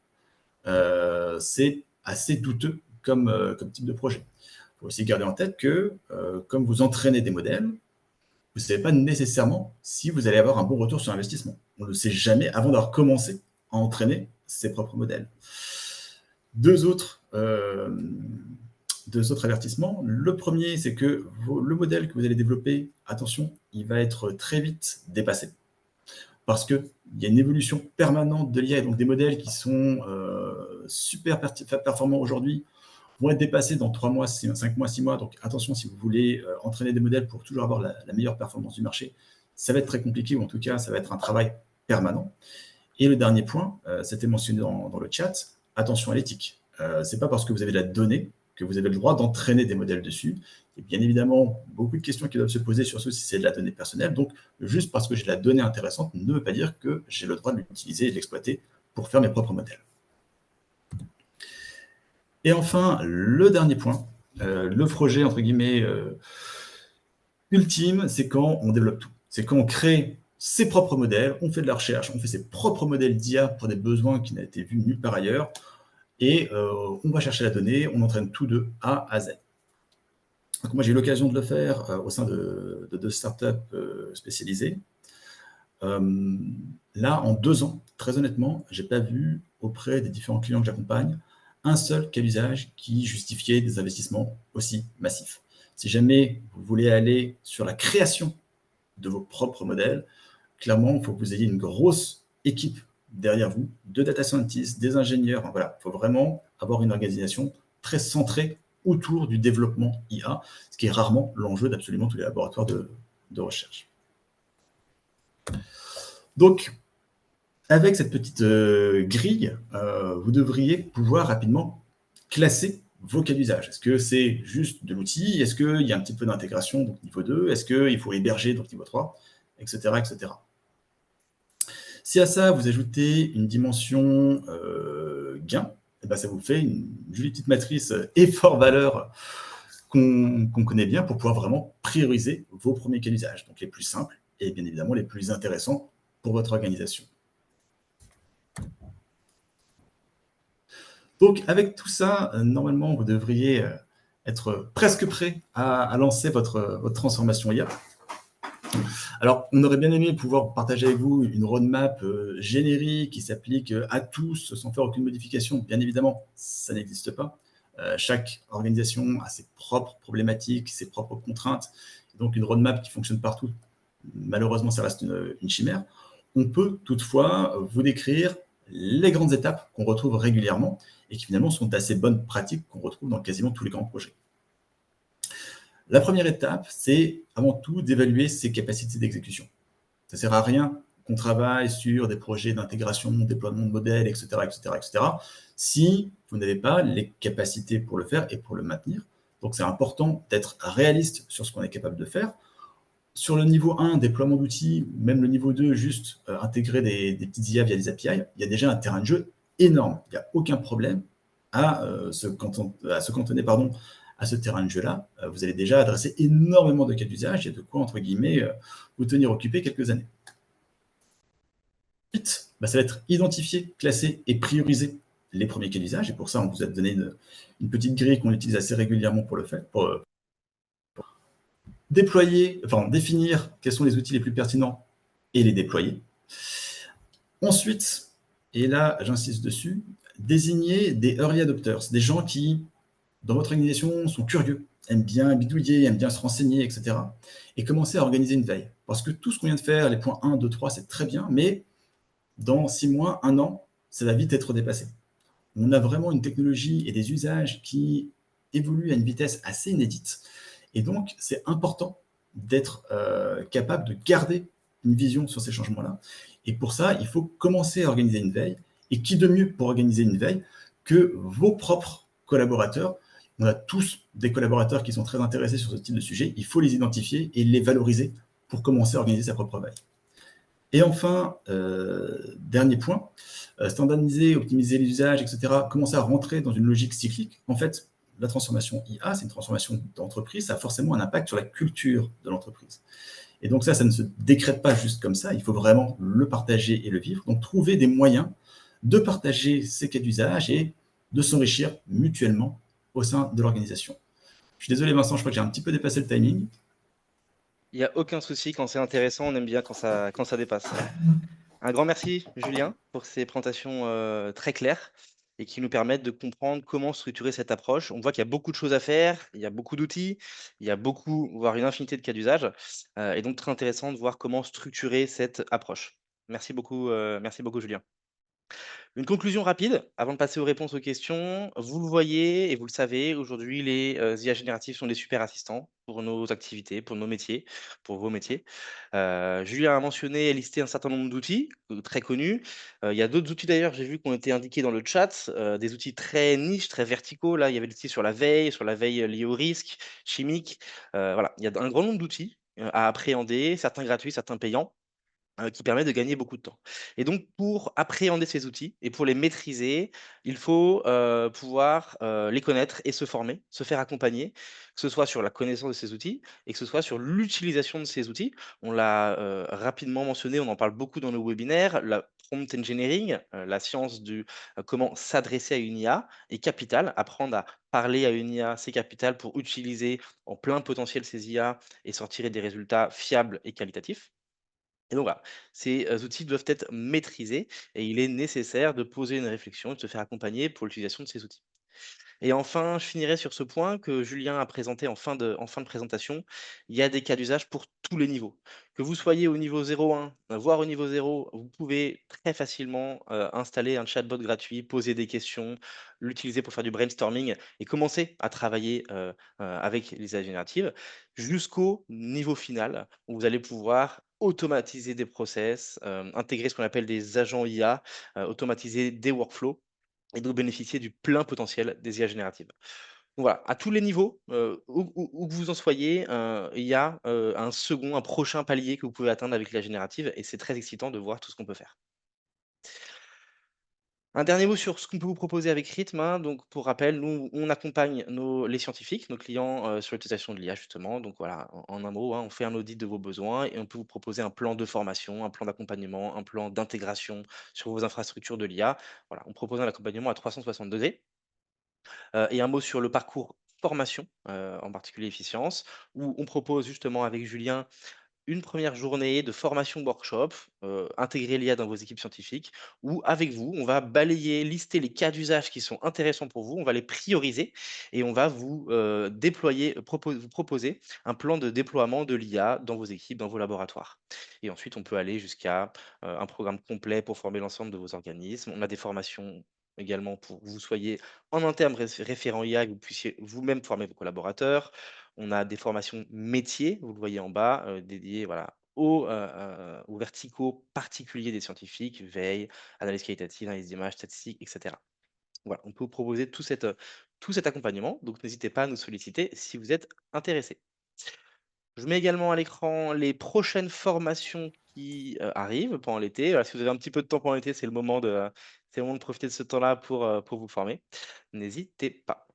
c'est assez douteux comme type de projet. Il faut aussi garder en tête que, comme vous entraînez des modèles, vous ne savez pas nécessairement si vous allez avoir un bon retour sur investissement. On ne le sait jamais avant d'avoir commencé à entraîner ses propres modèles. Deux autres avertissements. Le premier, c'est que le modèle que vous allez développer, attention, il va être très vite dépassé parce qu'il y a une évolution permanente de l'IA, donc des modèles qui sont super performants aujourd'hui vont être dépassés dans 3 mois, 5 mois, 6 mois. Donc attention, si vous voulez entraîner des modèles pour toujours avoir la meilleure performance du marché, ça va être très compliqué, ou en tout cas, ça va être un travail permanent. Et le dernier point, c'était mentionné dans le chat, attention à l'éthique. Ce n'est pas parce que vous avez de la donnée que vous avez le droit d'entraîner des modèles dessus. Et bien évidemment, beaucoup de questions qui doivent se poser sur ce si c'est de la donnée personnelle. Donc, juste parce que j'ai de la donnée intéressante ne veut pas dire que j'ai le droit de l'utiliser et de l'exploiter pour faire mes propres modèles. Et enfin, le dernier point, le projet, entre guillemets, ultime, c'est quand on développe tout. C'est quand on crée ses propres modèles, on fait de la recherche, on fait ses propres modèles d'IA pour des besoins qui n'ont été vus nulle part ailleurs, et on va chercher la donnée, on entraîne tout de A à Z. Donc moi, j'ai eu l'occasion de le faire au sein de 2 startups spécialisées. Là, en 2 ans, très honnêtement, je n'ai pas vu auprès des différents clients que j'accompagne un seul cas d'usage qui justifiait des investissements aussi massifs. Si jamais vous voulez aller sur la création de vos propres modèles, clairement, il faut que vous ayez une grosse équipe derrière vous, de data scientists, des ingénieurs. Voilà, il faut vraiment avoir une organisation très centrée autour du développement IA, ce qui est rarement l'enjeu d'absolument tous les laboratoires de recherche. Donc, avec cette petite grille, vous devriez pouvoir rapidement classer vos cas d'usage. Est-ce que c'est juste de l'outil? Est-ce qu'il y a un petit peu d'intégration, donc niveau 2? Est-ce qu'il faut héberger, donc niveau 3? Etc. etc. Si à ça, vous ajoutez une dimension gain, eh ben, ça vous fait une jolie petite matrice effort-valeur qu'on connaît bien pour pouvoir vraiment prioriser vos premiers cas d'usage, donc les plus simples et bien évidemment les plus intéressants pour votre organisation. Donc, avec tout ça, normalement, vous devriez être presque prêt à lancer votre transformation IA. Alors, on aurait bien aimé pouvoir partager avec vous une roadmap générique qui s'applique à tous sans faire aucune modification. Bien évidemment, ça n'existe pas. Chaque organisation a ses propres problématiques, ses propres contraintes. Donc, une roadmap qui fonctionne partout, malheureusement, ça reste une chimère. On peut toutefois vous décrire les grandes étapes qu'on retrouve régulièrement et qui finalement sont assez bonnes pratiques qu'on retrouve dans quasiment tous les grands projets. La première étape, c'est avant tout d'évaluer ses capacités d'exécution. Ça ne sert à rien qu'on travaille sur des projets d'intégration, déploiement de modèles, etc., si vous n'avez pas les capacités pour le faire et pour le maintenir. Donc, c'est important d'être réaliste sur ce qu'on est capable de faire. Sur le niveau 1, déploiement d'outils, même le niveau 2, juste intégrer des petites IA via des API, il y a déjà un terrain de jeu énorme. Il n'y a aucun problème à se cantonner à ce terrain de jeu-là. Vous allez déjà adresser énormément de cas d'usage et de quoi, entre guillemets, vous tenir occupé quelques années. Ensuite, ça va être identifier, classer et prioriser les premiers cas d'usage. Et pour ça, on vous a donné une petite grille qu'on utilise assez régulièrement pour le faire, pour déployer, enfin définir quels sont les outils les plus pertinents et les déployer. Ensuite, et là j'insiste dessus, désigner des early adopters, des gens qui, dans votre organisation, sont curieux, aiment bien bidouiller, aiment bien se renseigner, etc. Et commencer à organiser une veille. Parce que tout ce qu'on vient de faire, les points 1, 2, 3, c'est très bien, mais dans 6 mois, 1 an, ça va vite être dépassé. On a vraiment une technologie et des usages qui évoluent à une vitesse assez inédite. Et donc, c'est important d'être capable de garder une vision sur ces changements-là. Et pour ça, il faut commencer à organiser une veille. Et qui de mieux pour organiser une veille que vos propres collaborateurs? On a tous des collaborateurs qui sont très intéressés sur ce type de sujet. Il faut les identifier et les valoriser pour commencer à organiser sa propre veille. Et enfin, dernier point, standardiser, optimiser les usages, etc., commencer à rentrer dans une logique cyclique. En fait, la transformation IA, c'est une transformation d'entreprise, ça a forcément un impact sur la culture de l'entreprise. Et donc ça ne se décrète pas juste comme ça, il faut vraiment le partager et le vivre. Donc trouver des moyens de partager ces cas d'usage et de s'enrichir mutuellement au sein de l'organisation. Je suis désolé Vincent, je crois que j'ai un petit peu dépassé le timing. Il n'y a aucun souci, quand c'est intéressant, on aime bien quand ça dépasse. Un grand merci, Julien, pour ces présentations très claires et qui nous permettent de comprendre comment structurer cette approche. On voit qu'il y a beaucoup de choses à faire, il y a beaucoup d'outils, il y a beaucoup, voire une infinité de cas d'usage, et donc très intéressant de voir comment structurer cette approche. Merci beaucoup, Julien. Une conclusion rapide, avant de passer aux réponses aux questions. Vous le voyez et vous le savez, aujourd'hui, les IA génératifs sont des super assistants pour nos activités, pour nos métiers, pour vos métiers. Julien a mentionné et listé un certain nombre d'outils très connus. Il y a d'autres outils d'ailleurs, j'ai vu, qui ont été indiqués dans le chat, des outils très niches, très verticaux. Là, il y avait des outils sur la veille liée au risque chimique. Voilà, il y a un grand nombre d'outils à appréhender, certains gratuits, certains payants, qui permet de gagner beaucoup de temps. Et donc pour appréhender ces outils et pour les maîtriser, il faut, pouvoir, les connaître et se former, se faire accompagner, que ce soit sur la connaissance de ces outils et que ce soit sur l'utilisation de ces outils. On l'a, rapidement mentionné, on en parle beaucoup dans nos webinaires, la prompt engineering, la science du, comment s'adresser à une IA est capitale. Apprendre à parler à une IA, c'est capital pour utiliser en plein potentiel ces IA et sortir des résultats fiables et qualitatifs. Et donc voilà, ces, outils doivent être maîtrisés et il est nécessaire de poser une réflexion et de se faire accompagner pour l'utilisation de ces outils. Et enfin, je finirai sur ce point que Julien a présenté en fin de présentation. Il y a des cas d'usage pour tous les niveaux. Que vous soyez au niveau 0,1, voire au niveau 0, vous pouvez très facilement installer un chatbot gratuit, poser des questions, l'utiliser pour faire du brainstorming et commencer à travailler avec les IA génératives jusqu'au niveau final où vous allez pouvoir automatiser des process, intégrer ce qu'on appelle des agents IA, automatiser des workflows et donc bénéficier du plein potentiel des IA génératives. Donc voilà, à tous les niveaux, où que vous en soyez, il y a, un prochain palier que vous pouvez atteindre avec l'IA générative et c'est très excitant de voir tout ce qu'on peut faire. Un dernier mot sur ce qu'on peut vous proposer avec Rythme, hein. Donc pour rappel, nous, on accompagne les scientifiques, nos clients, sur l'utilisation de l'IA justement. Donc voilà, en un mot, hein, on fait un audit de vos besoins et on peut vous proposer un plan de formation, un plan d'accompagnement, un plan d'intégration sur vos infrastructures de l'IA. Voilà, on propose un accompagnement à 360°. Et un mot sur le parcours formation, en particulier efficience, où on propose justement avec Julien une première journée de formation workshop, intégrer l'IA dans vos équipes scientifiques, où avec vous, on va balayer, lister les cas d'usage qui sont intéressants pour vous, on va les prioriser et on va vous, vous proposer un plan de déploiement de l'IA dans vos équipes, dans vos laboratoires. Et ensuite, on peut aller jusqu'à, un programme complet pour former l'ensemble de vos organismes. On a des formations également pour que vous soyez en interne référent IA, que vous puissiez vous-même former vos collaborateurs. On a des formations métiers, vous le voyez en bas, dédiées voilà, aux verticaux particuliers des scientifiques, veille, analyse qualitative, analyse d'images, statistiques, et cetera. Voilà, on peut vous proposer tout cet accompagnement, donc n'hésitez pas à nous solliciter si vous êtes intéressé. Je mets également à l'écran les prochaines formations qui, arrivent pendant l'été. Voilà, si vous avez un petit peu de temps pendant l'été, c'est le moment de profiter de ce temps-là pour vous former. N'hésitez pas.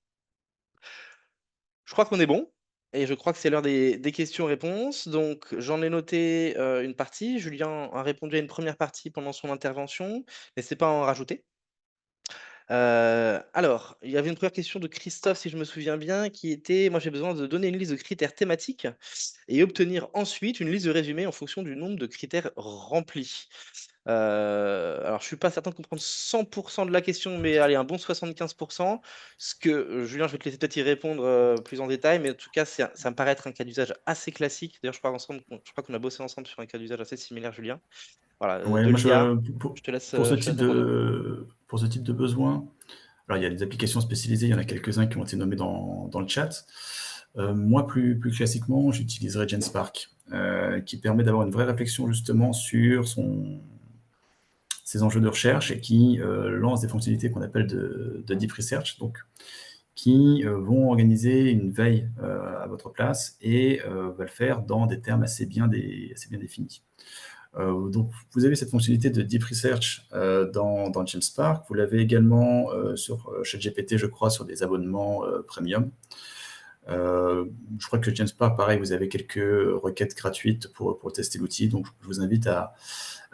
Je crois qu'on est bon et je crois que c'est l'heure des questions-réponses. Donc j'en ai noté, une partie. Julien a répondu à une première partie pendant son intervention. N'hésitez pas à en rajouter. Alors, il y avait une première question de Christophe, si je me souviens bien, qui était: «Moi, j'ai besoin de donner une liste de critères thématiques et obtenir ensuite une liste de résumés en fonction du nombre de critères remplis». Alors je suis pas certain de comprendre 100 de la question, mais allez, un bon 75. Ce que, Julien, je vais te laisser peut-être y répondre, plus en détail, mais en tout cas, ça me paraît être un cas d'usage assez classique. D'ailleurs, je crois qu'on a bossé ensemble sur un cas d'usage assez similaire, Julien. Voilà, Ouais, de moi, l'IA. Je te laisse répondre. pour ce type de besoin, alors il y a des applications spécialisées, il y en a quelques-uns qui ont été nommés dans le chat. Moi, plus classiquement, j'utiliserais GenSpark, qui permet d'avoir une vraie réflexion justement sur ses enjeux de recherche et qui lance des fonctionnalités qu'on appelle de deep research, donc qui vont organiser une veille à votre place et va le faire dans des termes assez bien définis. Donc, vous avez cette fonctionnalité de deep research dans GenSpark. Vous l'avez également sur ChatGPT, je crois, sur des abonnements premium. Je crois que GenSpark, pareil, vous avez quelques requêtes gratuites pour tester l'outil. Donc, je vous invite à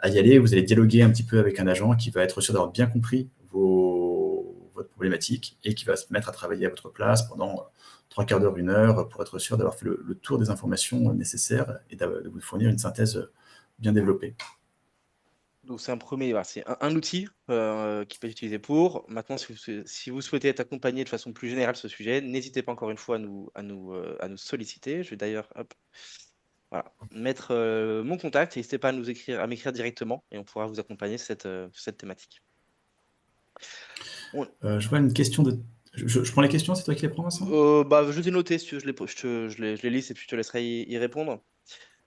y aller. Vous allez dialoguer un petit peu avec un agent qui va être sûr d'avoir bien compris votre problématique et qui va se mettre à travailler à votre place pendant 3/4 d'heure, 1 heure, pour être sûr d'avoir fait le tour des informations nécessaires et de vous fournir une synthèse bien développée. Donc c'est un premier, voilà, c'est un outil, qui peut être utilisé pour. Maintenant, si vous souhaitez être accompagné de façon plus générale sur ce sujet, n'hésitez pas encore une fois à nous solliciter. Je vais d'ailleurs, hop, voilà, mettre, mon contact et n'hésitez pas à m'écrire directement et on pourra vous accompagner sur cette thématique. On- Je vois une question de... Je prends les questions, c'est toi qui les prends, Vincent? Bah, je t'ai noté, si tu veux, je les lis et puis je te laisserai y répondre.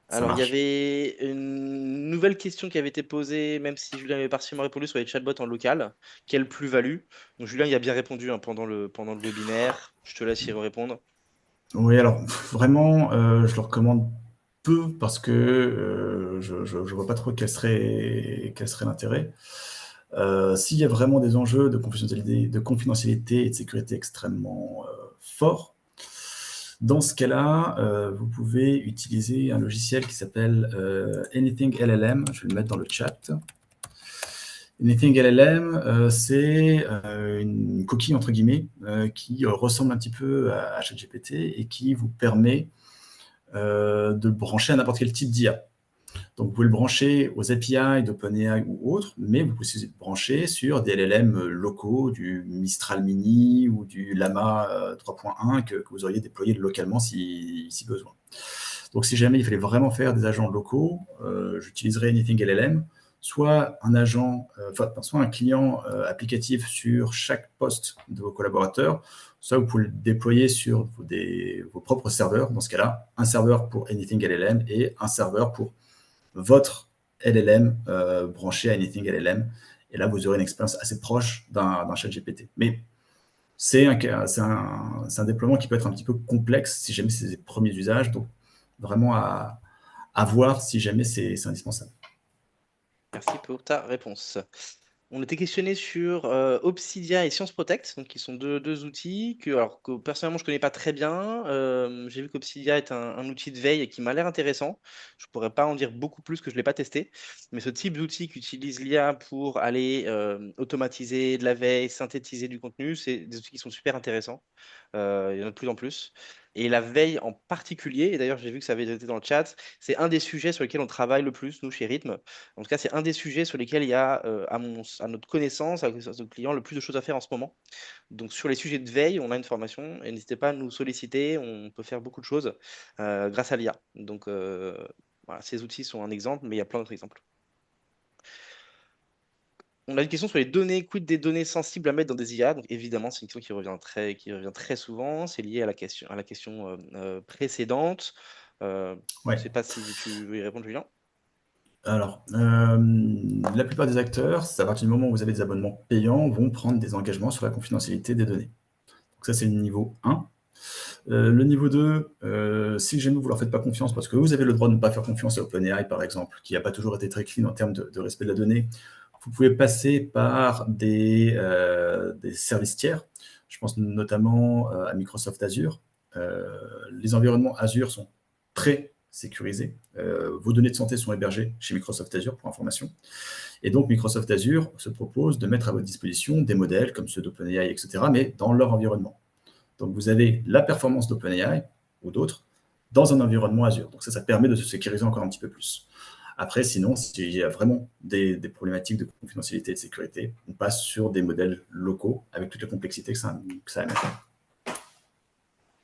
Ça Alors, il y marche. avait une nouvelle question qui avait été posée, même si Julien avait partiellement répondu sur les chatbots en local. Quelle plus-value? Donc, Julien y a bien répondu hein, pendant le webinaire. Je te laisse y répondre. Oui, alors vraiment, je le recommande peu parce que je vois pas trop quel serait l'intérêt. S'il y a vraiment des enjeux de confidentialité et de sécurité extrêmement forts, dans ce cas-là, vous pouvez utiliser un logiciel qui s'appelle Anything LLM. Je vais le mettre dans le chat. Anything LLM, c'est une coquille entre guillemets qui ressemble un petit peu à ChatGPT et qui vous permet de le brancher à n'importe quel type d'IA. Donc, vous pouvez le brancher aux API d'OpenAI ou autres, mais vous pouvez aussi le brancher sur des LLM locaux, du Mistral Mini ou du Llama 3.1 que vous auriez déployé localement si besoin. Donc, si jamais il fallait vraiment faire des agents locaux, j'utiliserais Anything LLM, soit un agent, soit un client applicatif sur chaque poste de vos collaborateurs, soit vous pouvez le déployer sur vos propres serveurs. Dans ce cas-là, un serveur pour Anything LLM et un serveur pour votre LLM branché à Anything LLM. Et là, vous aurez une expérience assez proche d'un chat GPT. Mais c'est un déploiement qui peut être un petit peu complexe si jamais c'est les premiers usages. Donc, vraiment à voir si jamais c'est indispensable. Merci pour ta réponse. On était questionné sur Obsidia et Science Protect, donc qui sont deux outils que personnellement je connais pas très bien. J'ai vu qu'Obsidia est un outil de veille qui m'a l'air intéressant. Je pourrais pas en dire beaucoup plus que je l'ai pas testé, mais ce type d'outil qui utilise l'IA pour aller automatiser de la veille, synthétiser du contenu, c'est des outils qui sont super intéressants. Il y en a de plus en plus. Et la veille en particulier, et d'ailleurs j'ai vu que ça avait été dans le chat, c'est un des sujets sur lesquels on travaille le plus, nous, chez Rhythm. En tout cas, c'est un des sujets sur lesquels il y a, à notre connaissance, à la connaissance de nos clients, le plus de choses à faire en ce moment. Donc, sur les sujets de veille, on a une formation et n'hésitez pas à nous solliciter. On peut faire beaucoup de choses grâce à l'IA. Donc, voilà, ces outils sont un exemple, mais il y a plein d'autres exemples. On a une question sur les données, quid des données sensibles à mettre dans des IA. Donc, évidemment, c'est une question qui revient très souvent. C'est lié à la question précédente. Je ne Ouais. sais pas si tu veux y répondre, Julien. Alors, la plupart des acteurs, à partir du moment où vous avez des abonnements payants, vont prendre des engagements sur la confidentialité des données. Donc ça, c'est le niveau 1. Le niveau 2, si jamais vous ne leur faites pas confiance, parce que vous avez le droit de ne pas faire confiance à OpenAI, par exemple, qui n'a pas toujours été très clean en termes de respect de la donnée, vous pouvez passer par des services tiers. Je pense notamment à Microsoft Azure. Les environnements Azure sont très sécurisés. Vos données de santé sont hébergées chez Microsoft Azure, pour information. Et donc, Microsoft Azure se propose de mettre à votre disposition des modèles comme ceux d'OpenAI, etc., mais dans leur environnement. Donc, vous avez la performance d'OpenAI ou d'autres dans un environnement Azure. Donc, ça permet de se sécuriser encore un petit peu plus. Après, sinon, s'il y a vraiment des problématiques de confidentialité et de sécurité, on passe sur des modèles locaux avec toute la complexité que ça amène.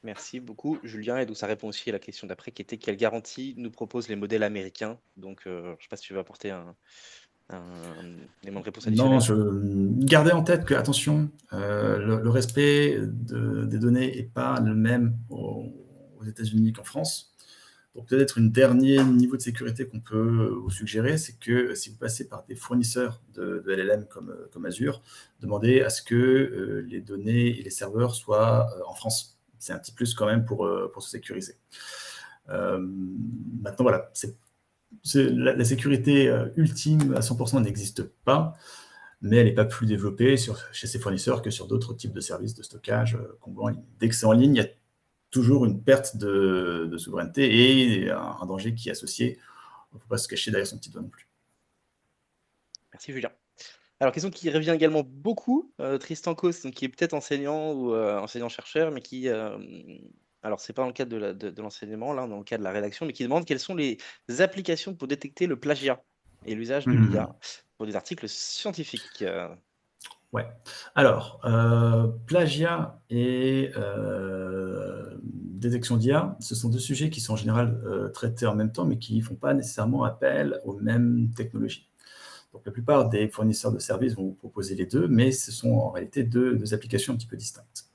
Merci beaucoup, Julien. Et donc, ça répond aussi à la question d'après qui était quelle garantie nous proposent les modèles américains. Donc, je ne sais pas si tu veux apporter un élément de réponse Non, additionnel. gardez en tête que, attention, le respect des données n'est pas le même aux États-Unis qu'en France. Donc, peut-être un dernier niveau de sécurité qu'on peut vous suggérer, c'est que si vous passez par des fournisseurs de LLM comme Azure, demandez à ce que les données et les serveurs soient en France. C'est un petit plus quand même pour se sécuriser. Maintenant, voilà, la sécurité ultime à 100% n'existe pas, mais elle n'est pas plus développée chez ces fournisseurs que sur d'autres types de services de stockage qu'on voit en ligne. Dès que c'est en ligne, il y a toujours une perte de souveraineté et un danger qui est associé. Il ne faut pas se cacher derrière son petit doigt non plus. Merci, Julien. Alors, question qui revient également beaucoup, Tristan Cos, donc, qui est peut-être enseignant ou enseignant-chercheur, mais qui, alors, c'est pas dans le cadre de l'enseignement, là, dans le cadre de la rédaction, mais qui demande quelles sont les applications pour détecter le plagiat et l'usage de Mmh. l'IA pour des articles scientifiques. Ouais. Alors, plagiat et détection d'IA, ce sont deux sujets qui sont en général traités en même temps, mais qui ne font pas nécessairement appel aux mêmes technologies. Donc, la plupart des fournisseurs de services vont vous proposer les deux, mais ce sont en réalité deux applications un petit peu distinctes.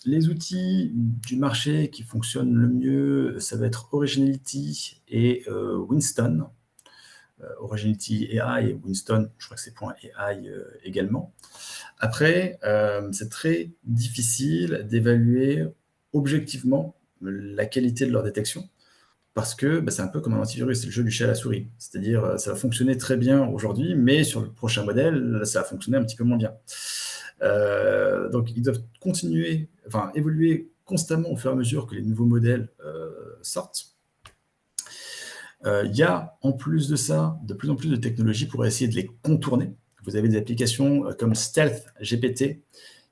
Les outils du marché qui fonctionnent le mieux, ça va être Originality et Winston. Originality AI et Winston, je crois que c'est .ai également. Après, c'est très difficile d'évaluer objectivement la qualité de leur détection parce que c'est un peu comme un antivirus, c'est le jeu du chat à la souris. C'est-à-dire, ça va fonctionner très bien aujourd'hui, mais sur le prochain modèle, ça va fonctionner un petit peu moins bien. Donc, ils doivent évoluer constamment au fur et à mesure que les nouveaux modèles sortent. Il y a, en plus de ça, de plus en plus de technologies pour essayer de les contourner. Vous avez des applications comme Stealth GPT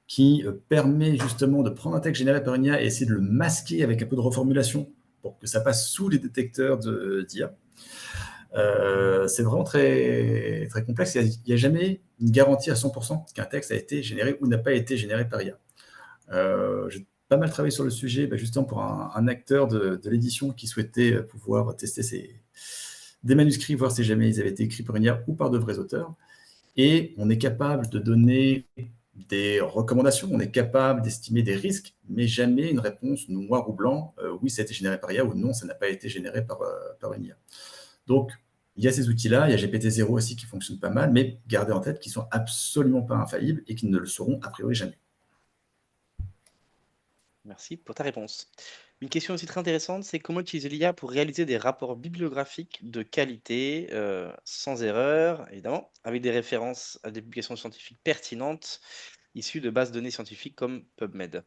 qui permet justement de prendre un texte généré par une IA et essayer de le masquer avec un peu de reformulation pour que ça passe sous les détecteurs d'IA. C'est vraiment très, très complexe. Il n'y a jamais une garantie à 100% qu'un texte a été généré ou n'a pas été généré par IA. J'ai pas mal travaillé sur le sujet, justement pour un acteur de l'édition qui souhaitait pouvoir tester des manuscrits, voir si jamais ils avaient été écrits par une IA ou par de vrais auteurs. Et on est capable de donner des recommandations, on est capable d'estimer des risques, mais jamais une réponse noir ou blanc, oui, ça a été généré par IA ou non, ça n'a pas été généré par une IA. Donc, il y a ces outils-là, il y a GPT-0 aussi qui fonctionne pas mal, mais gardez en tête qu'ils ne sont absolument pas infaillibles et qu'ils ne le seront a priori jamais. Merci pour ta réponse. Une question aussi très intéressante, c'est comment utiliser l'IA pour réaliser des rapports bibliographiques de qualité, sans erreur, évidemment, avec des références à des publications scientifiques pertinentes issues de bases de données scientifiques comme PubMed.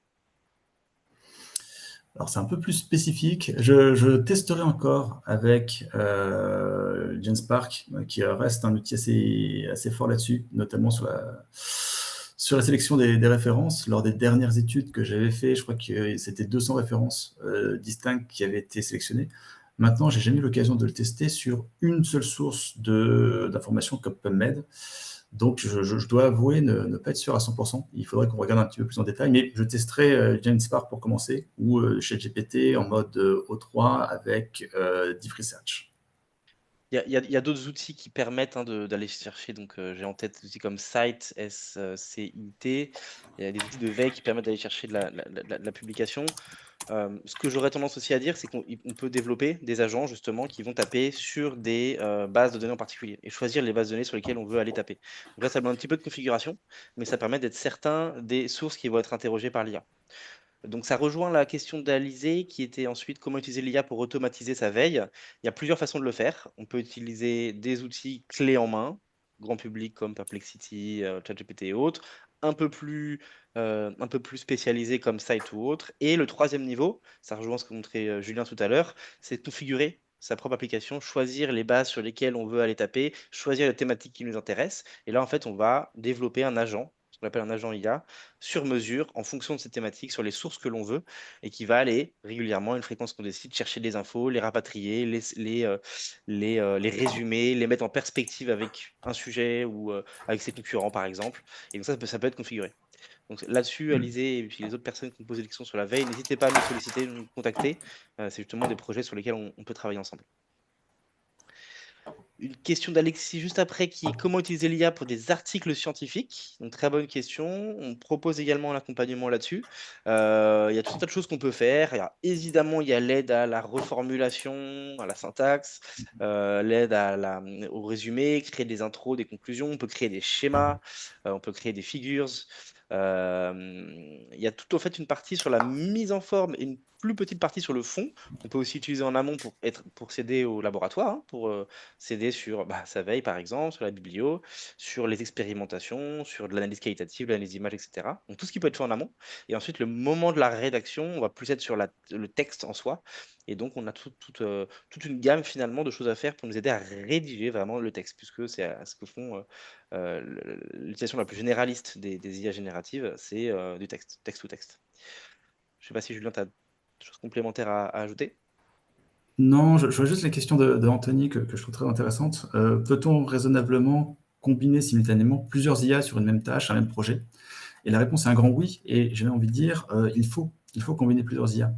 Alors, c'est un peu plus spécifique. Je testerai encore avec GenSpark, qui reste un outil assez fort là-dessus, notamment sur la sélection des références. Lors des dernières études que j'avais fait, je crois que c'était 200 références distinctes qui avaient été sélectionnées. Maintenant, j'ai jamais eu l'occasion de le tester sur une seule source d'informations comme PubMed. Donc, je dois avouer ne pas être sûr à 100%. Il faudrait qu'on regarde un petit peu plus en détail, mais je testerai GenSpark pour commencer ou ChatGPT en mode O3 avec Deep Research. Il y a d'autres outils qui permettent d'aller chercher, donc j'ai en tête des outils comme Cite, S-C-I-T. Il y a des outils de veille qui permettent d'aller chercher de la publication. Ce que j'aurais tendance aussi à dire, c'est qu'on peut développer des agents justement qui vont taper sur des bases de données en particulier et choisir les bases de données sur lesquelles on veut aller taper. Donc là, ça demande un petit peu de configuration, mais ça permet d'être certain des sources qui vont être interrogées par l'IA. Donc ça rejoint la question d'Alizé qui était ensuite comment utiliser l'IA pour automatiser sa veille. Il y a plusieurs façons de le faire. On peut utiliser des outils clés en main, grand public comme Perplexity, ChatGPT et autres, un peu plus spécialisés comme Site ou autres. Et le troisième niveau, ça rejoint ce que montrait Julien tout à l'heure, c'est de configurer sa propre application, choisir les bases sur lesquelles on veut aller taper, choisir la thématique qui nous intéresse. Et là, en fait, on va développer un agent, ce qu'on appelle un agent IA, sur mesure en fonction de ces thématiques, sur les sources que l'on veut, et qui va aller régulièrement, à une fréquence qu'on décide, chercher des infos, les rapatrier, les résumer, les mettre en perspective avec un sujet ou avec ses concurrents, par exemple. Et donc ça peut être configuré. Donc là-dessus, Alizé et puis les autres personnes qui ont posé des questions sur la veille, n'hésitez pas à nous solliciter, nous contacter. C'est justement des projets sur lesquels on peut travailler ensemble. Une question d'Alexis juste après qui est comment utiliser l'IA pour des articles scientifiques. Donc très bonne question. On propose également un accompagnement là-dessus. Il y a tout un tas de choses qu'on peut faire. Évidemment, il y a l'aide à la reformulation, à la syntaxe, l'aide au résumé, créer des intros, des conclusions. On peut créer des schémas, on peut créer des figures. Il y a tout en fait une partie sur la mise en forme et une plus petite partie sur le fond. On peut aussi utiliser en amont pour s'aider au laboratoire, hein, pour s'aider sur sa veille, par exemple, sur la biblio, sur les expérimentations, sur de l'analyse qualitative, l'analyse d'image, etc. Donc tout ce qui peut être fait en amont. Et ensuite, le moment de la rédaction, on va plus être sur le texte en soi. Et donc, on a toute une gamme finalement de choses à faire pour nous aider à rédiger vraiment le texte, puisque c'est ce que font l'utilisation la plus généraliste des IA génératives, c'est du texte, texte ou texte. Je ne sais pas si Julien, tu as des choses complémentaires à ajouter. Non, je vois juste la question de Anthony que je trouve très intéressante. Peut-on raisonnablement combiner simultanément plusieurs IA sur une même tâche, un même projet? Et la réponse est un grand oui. Et j'ai envie de dire, il faut combiner plusieurs IA.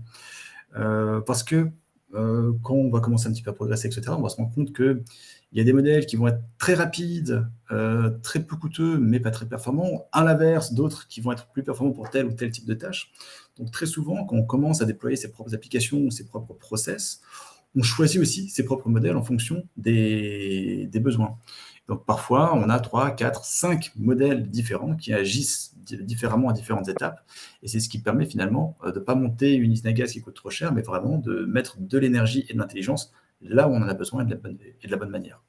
Parce que quand on va commencer un petit peu à progresser, etc., on va se rendre compte qu'il y a des modèles qui vont être très rapides, très peu coûteux, mais pas très performants. À l'inverse, d'autres qui vont être plus performants pour tel ou tel type de tâche. Donc très souvent, quand on commence à déployer ses propres applications ou ses propres process, on choisit aussi ses propres modèles en fonction des besoins. Donc parfois, on a 3, 4, 5 modèles différents qui agissent différemment à différentes étapes. Et c'est ce qui permet finalement de ne pas monter une usine à gaz qui coûte trop cher, mais vraiment de mettre de l'énergie et de l'intelligence là où on en a besoin et de la bonne manière.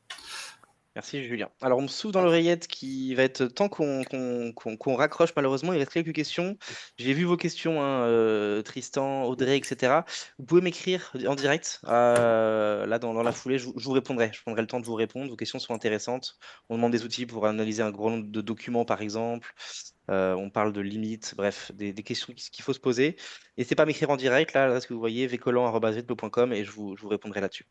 Merci Julien. Alors on me souffle dans l'oreillette qui va être temps qu'on raccroche malheureusement, il reste quelques questions. J'ai vu vos questions, hein, Tristan, Audrey, etc. Vous pouvez m'écrire en direct là dans la foulée, je vous répondrai. Je prendrai le temps de vous répondre. Vos questions sont intéressantes. On demande des outils pour analyser un grand nombre de documents par exemple. On parle de limites, bref, des questions qu'il faut se poser. N'hésitez pas à m'écrire en direct, là, l'adresse que vous voyez, vcollant@vetlo.com et je vous répondrai là-dessus.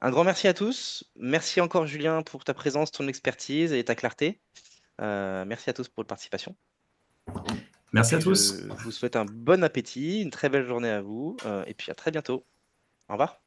Un grand merci à tous. Merci encore, Julien, pour ta présence, ton expertise et ta clarté. Merci à tous pour votre participation. Et Merci à puis, tous. je vous souhaite un bon appétit, une très belle journée à vous, et puis à très bientôt. Au revoir.